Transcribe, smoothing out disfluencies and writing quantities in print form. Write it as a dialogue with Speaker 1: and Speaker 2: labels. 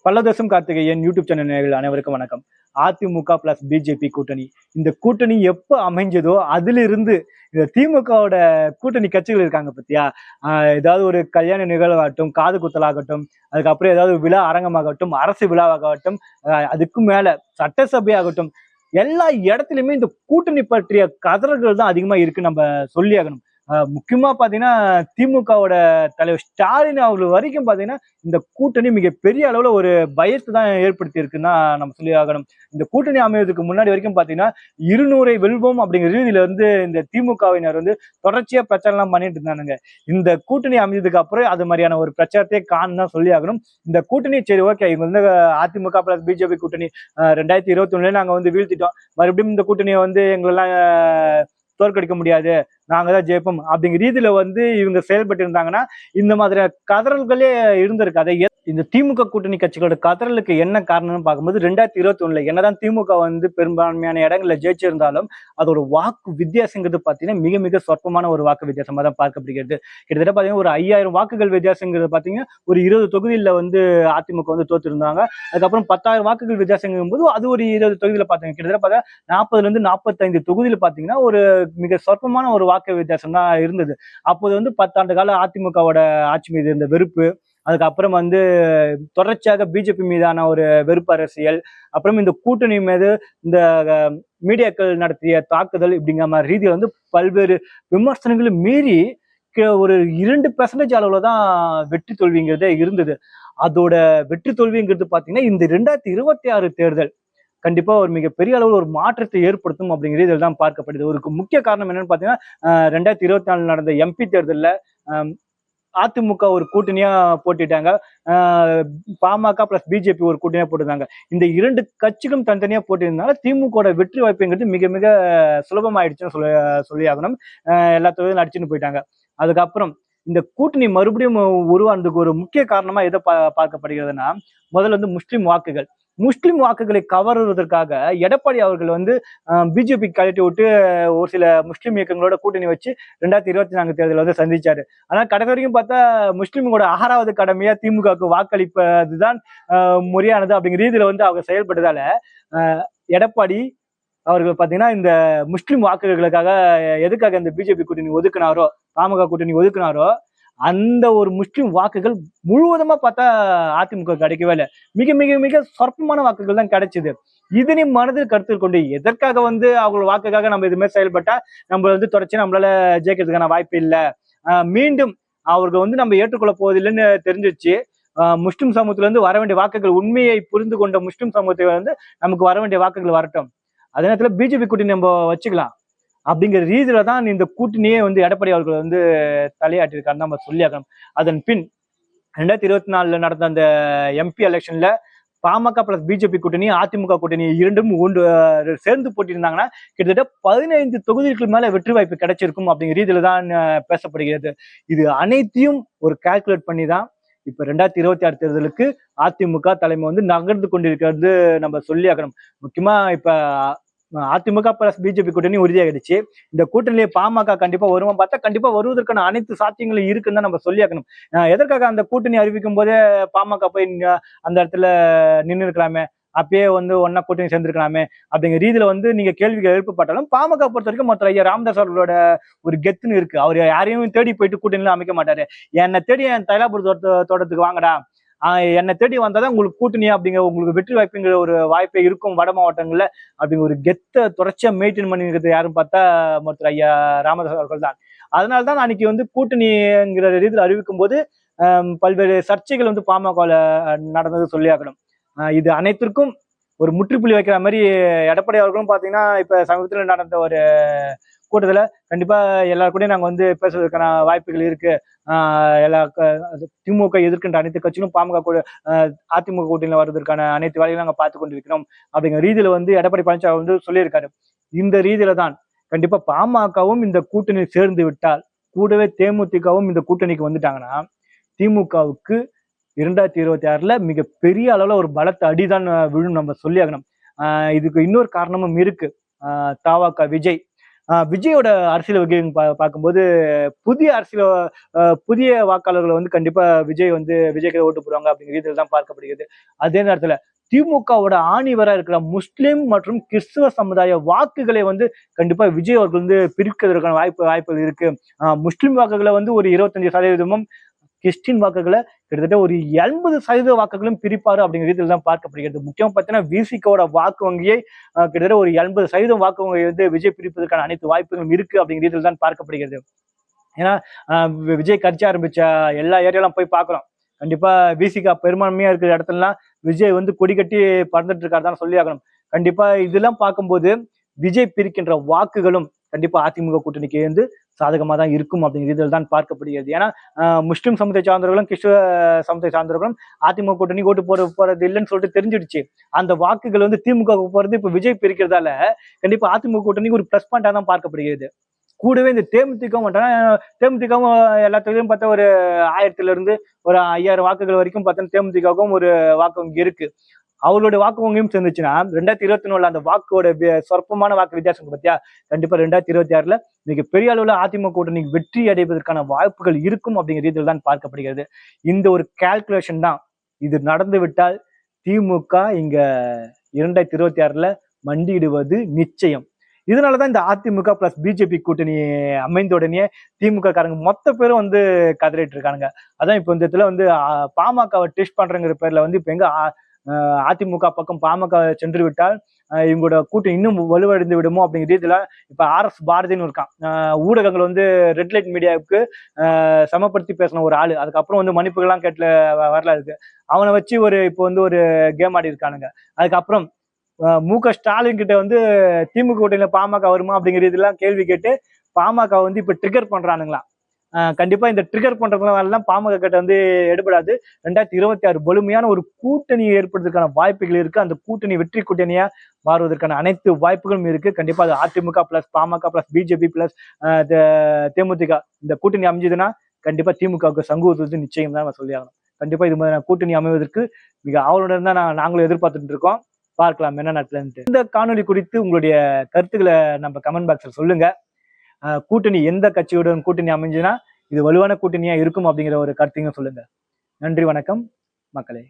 Speaker 1: பல்லதேசம் Karthikeyan YouTube channel நேயர்கள் அனைவருக்கும் வணக்கம். அதிமுக பிளஸ் பிஜேபி கூட்டணி, இந்த கூட்டணி எப்ப அமைஞ்சதோ அதிலிருந்து இந்த திமுகவோட கூட்டணி கட்சிகள் இருக்காங்க பத்தியா, ஏதாவது ஒரு கல்யாண நிகழ்வாகட்டும், காது குத்தலாகட்டும், அதுக்கப்புறம் ஏதாவது விழா அரங்கமாகட்டும், அரசு விழாவாகட்டும், அதுக்கும் மேல சட்டசபை ஆகட்டும், எல்லா இடத்துலயுமே இந்த கூட்டணி பற்றிய கதறல்கள் தான் அதிகமா இருக்கு நம்ம சொல்லி ஆகணும். முக்கியமா பாத்தீங்கன்னா திமுகவோட தலைவர் ஸ்டாலின் அவர்கள் வரைக்கும் பாத்தீங்கன்னா இந்த கூட்டணி மிகப்பெரிய அளவுல ஒரு பயத்தை தான் ஏற்படுத்தி இருக்குன்னா நம்ம சொல்லி ஆகணும். இந்த கூட்டணி அமைவதற்கு முன்னாடி வரைக்கும் பாத்தீங்கன்னா 200 வெல்வோம் அப்படிங்கிற ரீதியில இந்த திமுகவினர் தொடர்ச்சியா பிரச்சாரம் எல்லாம் பண்ணிட்டு இருந்தானுங்க. இந்த கூட்டணி அமைந்ததுக்கு அப்புறம் அது மாதிரியான ஒரு பிரச்சாரத்தையே காணும் சொல்லி ஆகணும். இந்த கூட்டணி சரி ஓகே, இவங்க அதிமுக பிளஸ் பிஜேபி கூட்டணி 2021 நாங்க வீழ்த்திட்டோம், மறுபடியும் இந்த கூட்டணியை எங்களெல்லாம் தோற்கடிக்க முடியாது, நாங்க தான் ஜெயிப்போம் அப்படிங்கிற ரீதியில இவங்க செயல்பட்டு இருந்தாங்கன்னா இந்த மாதிரி கதறல்களே இருந்திருக்காது. இந்த திமுக கூட்டணி கட்சிகளோட கதறலுக்கு என்ன காரணம்னு பார்க்கும்போது 2021 என்னதான் திமுக பெரும்பான்மையான இடங்கள்ல ஜெயிச்சிருந்தாலும் அதோட வாக்கு வித்தியாசங்கிறது பாத்தீங்கன்னா மிக மிக சொற்பமான ஒரு வாக்கு வித்தியாசமா தான் பார்க்கப்படுகிறது. கிட்டத்தட்ட பாத்தீங்கன்னா ஒரு 5000 வாக்குகள் வித்தியாசங்கிறது பாத்தீங்கன்னா ஒரு 20 தொகுதியில அதிமுக தோத்திருந்தாங்க. அதுக்கப்புறம் 10,000 வாக்குகள் வித்தியாசங்கும் போது அது ஒரு 20 தொகுதியில பாத்தீங்க, கிட்டத்தட்ட பார்த்தா 40ல இருந்து 45 தொகுதியில பாத்தீங்கன்னா ஒரு மிக சொற்பமான ஒரு வாக்கு வித்தியாசம் தான் இருந்தது. அப்போது 10 ஆண்டு கால அதிமுகவோட ஆட்சி மீது இருந்த வெறுப்பு, அதுக்கப்புறம் தொடர்ச்சியாக பிஜேபி மீதான ஒரு வெறுப்பு அரசியல், அப்புறம் இந்த கூட்டணி மீது இந்த மீடியாக்கள் நடத்திய தாக்குதல் இப்படிங்கிற மாதிரி ரீதியில் பல்வேறு விமர்சனங்களும் மீறி ஒரு 2% அளவுல தான் வெற்றி தோல்விங்கிறதே இருந்தது. அதோட வெற்றி தோல்விங்கிறது பாத்தீங்கன்னா இந்த 2026 தேர்தல் கண்டிப்பா ஒரு மிகப்பெரிய அளவில் ஒரு மாற்றத்தை ஏற்படுத்தும் அப்படிங்கிற இதில் தான் பார்க்கப்படுது. ஒரு முக்கிய காரணம் என்னன்னு பாத்தீங்கன்னா 2024 நடந்த எம்பி தேர்தலில் அதிமுக ஒரு கூட்டணியா போட்டிட்டாங்க, பாமக பிளஸ் பிஜேபி ஒரு கூட்டணியா போட்டிருந்தாங்க. இந்த 2 கட்சிகளும் தனித்தனியா போட்டிருந்தால திமுக வெற்றி வாய்ப்புங்கிறது மிக மிக சுலபமாயிடுச்சுன்னு சொல்லி ஆகணும். எல்லா தொகுதியும் அடிச்சுன்னு போயிட்டாங்க. அதுக்கப்புறம் இந்த கூட்டணி மறுபடியும் உருவானதுக்கு ஒரு முக்கிய காரணமா எதை பார்க்கப்படுகிறதுனா, முதல்ல முஸ்லிம் வாக்குகளை கவருவதற்காக எடப்பாடி அவர்கள் பிஜேபி கழட்டி விட்டு ஒரு சில முஸ்லிம் இயக்கங்களோட கூட்டணி வச்சு 2024 தேர்தலில் சந்திச்சாரு. ஆனா கடைசி வரைக்கும் பார்த்தா முஸ்லிம்களோட 6வது கடமையா திமுகவுக்கு வாக்களிப்பதுதான் முறையானது அப்படிங்கிற ரீதியில அவங்க செயல்பட்டதால எடப்பாடி அவர்கள் பாத்தீங்கன்னா இந்த முஸ்லிம் வாக்குகளுக்காக எதுக்காக இந்த பிஜேபி கூட்டணி ஒதுக்குனாரோ, பாமக கூட்டணி ஒதுக்குனாரோ, அந்த ஒரு முஸ்லிம் வாக்குகள் முழுவதுமா பார்த்தா அதிமுக கிடைக்கவே இல்லை. மிக மிக மிக சொற்பமான வாக்குகள் தான் கிடைச்சது. இதனை மனதில் கருத்தில் கொண்டு எதற்காக அவங்களோட வாக்குக்காக நம்ம இதுமாதிரி செயல்பட்டா நம்ம தொடர்ச்சி நம்மளால ஜெயிக்கிறதுக்கான வாய்ப்பு இல்லை, மீண்டும் அவர்கள் நம்ம ஏற்றுக்கொள்ள போவதில்லைன்னு தெரிஞ்சிச்சு. முஸ்லிம் சமூகத்துல வர வேண்டிய வாக்குகள், உண்மையை புரிந்து கொண்ட முஸ்லிம் சமூகத்தை நமக்கு வர வேண்டிய வாக்குகள் வரட்டும், அதே நேரத்துல பிஜேபி கூட்டணி நம்ம வச்சுக்கலாம் அப்படிங்கிற ரீதியில தான் இந்த கூட்டணியே எடப்பாடி அவர்கள் தலையாட்டிருக்காருன்னு நம்ம சொல்லியாகணும். அதன் பின் 2024 நடந்த அந்த எம்பி எலெக்ஷன்ல பாமக பிளஸ் பிஜேபி கூட்டணி, அதிமுக கூட்டணி இரண்டும் சேர்ந்து போட்டிருந்தாங்கன்னா கிட்டத்தட்ட 15 தொகுதிகளுக்கு மேல வெற்றி வாய்ப்பு கிடைச்சிருக்கும் அப்படிங்கிற ரீதியில தான் பேசப்படுகிறது. இது அனைத்தையும் ஒரு கால்குலேட் பண்ணி தான் இப்ப 2026 தேர்தலுக்கு அதிமுக தலைமை நகர்ந்து கொண்டிருக்கிறது நம்ம சொல்லியாகணும். முக்கியமா இப்ப அதிமுக பிளஸ் பிஜேபி கூட்டணி உறுதியாகிடுச்சு. இந்த கூட்டணியிலே பாமக கண்டிப்பா வருமா பார்த்தா கண்டிப்பா வருவதற்கான அனைத்து சாத்தியங்களும் இருக்குன்னு தான் நம்ம சொல்லியாக்கணும். எதற்காக அந்த கூட்டணி அறிவிக்கும் போதே பாமக போய் அந்த இடத்துல நின்று இருக்கலாமே, அப்பயே ஒன்னா கூட்டணி சேர்ந்திருக்கலாமே அப்படிங்கிற ரீதியில நீங்க கேள்விகள் எழுப்பப்பட்டாலும் பாமக பொறுத்த வரைக்கும் மொத்தம் ஐயா ராமதாஸ் அவர்களோட ஒரு கெத்துன்னு இருக்கு. அவர் யாரையும் தேடி போயிட்டு கூட்டணியில அமைக்க மாட்டாரு. என்னை தேடி என் தைலாபுர தோட்டத்துக்கு வாங்கடா, என்னை தேடி வந்தாதான் உங்களுக்கு கூட்டணி அப்படிங்கிற உங்களுக்கு வெற்றி வாய்ப்புங்கிற ஒரு வாய்ப்பே இருக்கும் வட மாவட்டங்கள்ல அப்படிங்கிற ஒரு கெத்தை தொடர்ச்சியா மெயின்டைன் பண்ணிக்கிறது யாரும் பார்த்தா மொத்தம் ஐயா ராமதாஸ் அவர்கள் தான். அதனால்தான் அன்னைக்கு கூட்டணிங்கிற ரீதியில் அறிவிக்கும் போது பல்வேறு சர்ச்சைகள் பாமக நடந்தது சொல்லியாகணும். இது அனைத்திற்கும் ஒரு முற்றுப்புள்ளி வைக்கிற மாதிரி எடப்பாடி அவர்களும் பாத்தீங்கன்னா இப்ப சமீபத்தில் நடந்த ஒரு கூட்டத்துல கண்டிப்பா எல்லாரு கூட நாங்க பேசுவதற்கான வாய்ப்புகள் இருக்கு, எல்லா திமுக எதிர்க்கின்ற அனைத்து கட்சிகளும் பாமக அதிமுக கூட்டணியில வர்றதற்கான அனைத்து வேலைகளும் நாங்க பார்த்து கொண்டிருக்கிறோம் அப்படிங்கிற ரீதியில எடப்பாடி பழனிசாமி சொல்லியிருக்காரு. இந்த ரீதியில தான் கண்டிப்பா பாமகவும் இந்த கூட்டணி சேர்ந்து விட்டால், கூடவே தேமுதிகவும் இந்த கூட்டணிக்கு வந்துட்டாங்கன்னா திமுகவுக்கு 2026 மிக பெரிய அளவுல ஒரு பலத்த அடிதான் விழும் நம்ம சொல்லியாகணும். இதுக்கு இன்னொரு காரணமும் இருக்கு. தவக விஜய் விஜயோட அரசியல் வகை பார்க்கும்போது புதிய அரசியல் புதிய வாக்காளர்களை வந்து கண்டிப்பா விஜய்க்கு ஓட்டு போடுவாங்க அப்படிங்கிற ரீதியில் தான் பார்க்கப்படுகிறது. அதே நேரத்துல திமுகவோட ஆணிவரா இருக்கிற முஸ்லிம் மற்றும் கிறிஸ்துவ சமுதாய வாக்குகளை வந்து கண்டிப்பா விஜய் அவர்கள் வந்து பிரிக்கிறதுக்கான வாய்ப்புகள் இருக்கு. முஸ்லிம் வாக்குகளை வந்து ஒரு 25%, கிறிஸ்டின் வாக்குகளை கிட்டத்தட்ட ஒரு 80% வாக்குகளும் பிரிப்பாரு அப்படிங்கிற ரீதியில் தான் பார்க்கப்படுகிறது. முக்கியமா பார்த்தீங்கன்னா விசிகோட வாக்கு வங்கியை கிட்டத்தட்ட ஒரு 80% வாக்கு வங்கியை வந்து விஜய் பிரிப்பதற்கான அனைத்து வாய்ப்புகளும் இருக்கு அப்படிங்கிற ரீதியில் தான் பார்க்கப்படுகிறது. ஏன்னா விஜய் கட்சி ஆரம்பிச்ச எல்லா ஏரியாலாம் போய் பார்க்குறோம். கண்டிப்பா விசிகா பெரும்பான்மையா இருக்கிற இடத்துலலாம் விஜய் வந்து கொடி கட்டி பறந்துட்டு இருக்காரு தான் சொல்லி ஆகணும். கண்டிப்பா இதெல்லாம் பார்க்கும்போது விஜய் பிரிக்கின்ற வாக்குகளும் கண்டிப்பா அதிமுக கூட்டணிக்கு வந்து சாதகமா தான் இருக்கும் அப்படிங்கிற இதில் தான் பார்க்கப்படுகிறது. ஏன்னா முஸ்லிம் சமூகத்தை சார்ந்தவர்களும் கிறிஸ்துவ சமூகத்தை சார்ந்தவர்களும் அதிமுக கூட்டணி ஓட்டு போறது இல்லைன்னு சொல்லிட்டு தெரிஞ்சிடுச்சு. அந்த வாக்குகள் வந்து திமுக போறது இப்ப விஜய் பிரிக்கிறதால கண்டிப்பா அதிமுக கூட்டணிக்கு ஒரு பிளஸ் பாயிண்டா தான் பார்க்கப்படுகிறது. கூடவே இந்த தேமுதிகவும் தேமுதிகவும் எல்லா தொகுதியிலும் பார்த்தா ஒரு 1000 இருந்து ஒரு 5000 வாக்குகள் வரைக்கும் பார்த்தா தேமுதிகவும் ஒரு வாக்கு வங்கி இருக்கு. அவர்களுடைய வாக்கு வங்கியும் சேர்ந்துச்சுன்னா 2024 அந்த வாக்கோட சொற்பமான வாக்கு வித்தியாசம் பார்த்தியா, கண்டிப்பா 2026 மிகப்பெரிய அளவுல அதிமுக கூட்டணி வெற்றி அடைவதற்கான வாய்ப்புகள் இருக்கும் அப்படிங்கிற ரீதியில் தான் பார்க்கப்படுகிறது. இந்த ஒரு கால்குலேஷன் தான். இது நடந்து விட்டால் திமுக இங்க 2026 மண்டியிடுவது நிச்சயம். இதனாலதான் இந்த அதிமுக பிளஸ் பிஜேபி கூட்டணி அமைந்த உடனே திமுக காரங்க மொத்த பேரும் வந்து கதறிட்டு இருக்காங்க. அதான் இப்ப இந்த இடத்துல வந்து பாமகவை டெஸ்ட் பண்றங்கிற பேர்ல வந்து இப்ப எங்க அதிமுக பக்கம் பாமக சென்று விட்டால் இவங்களோட கூட்டம் இன்னும் வலுவடைந்து விடுமோ அப்படிங்கிற ரீதியில இப்ப RS பாரதின்னு இருக்கான். ஊடகங்கள் வந்து ரெட் லைட் மீடியாவுக்கு சமப்படுத்தி பேசின ஒரு ஆளு. அதுக்கப்புறம் வந்து மன்னிப்புகள்லாம் கேட்டல வரல இருக்கு. அவனை வச்சு இப்போ வந்து ஒரு கேம் ஆடி இருக்கானுங்க. அதுக்கப்புறம் மு.க.ஸ்டாலின் கிட்ட வந்து திமுக கூட்டணியில பாமக வருமா அப்படிங்கிற இதெல்லாம் கேள்வி கேட்டு பாமக வந்து இப்ப ட்ரிகர் பண்றானுங்களா. கண்டிப்பா இந்த ட்ரிகர் பண்றதுலாம் பாமக கிட்ட வந்து எடுபடாது. 2026 வலிமையான ஒரு கூட்டணி ஏற்படுறதுக்கான வாய்ப்புகள் இருக்கு. அந்த கூட்டணி வெற்றி கூட்டணியா மாறுவதற்கான அனைத்து வாய்ப்புகளும் இருக்கு. கண்டிப்பா அது அதிமுக பிளஸ் பாமக பிளஸ் பிஜேபி பிளஸ் தேமுதிக இந்த கூட்டணி அமைஞ்சதுன்னா கண்டிப்பா திமுகவுக்கு சங்குவது நிச்சயம் தான் சொல்லி ஆகணும். கண்டிப்பா இது மாதிரியான கூட்டணி அமைவதற்கு மிக ஆவலுடன் தான் நாங்களும் எதிர்பார்த்துட்டு இருக்கோம். பார்க்கலாம் என்ன நடக்குதுன்ட்டு. இந்த காணொலி குறித்து உங்களுடைய கருத்துக்களை நம்ம கமெண்ட் பாக்ஸ்ல சொல்லுங்க. கூட்டணி எந்த கட்சியுடன் கூட்டணி அமைஞ்சுன்னா இது வலுவான கூட்டணியா இருக்கும் அப்படிங்கிற ஒரு கருத்தையும் சொல்லுங்க. நன்றி, வணக்கம் மக்களே.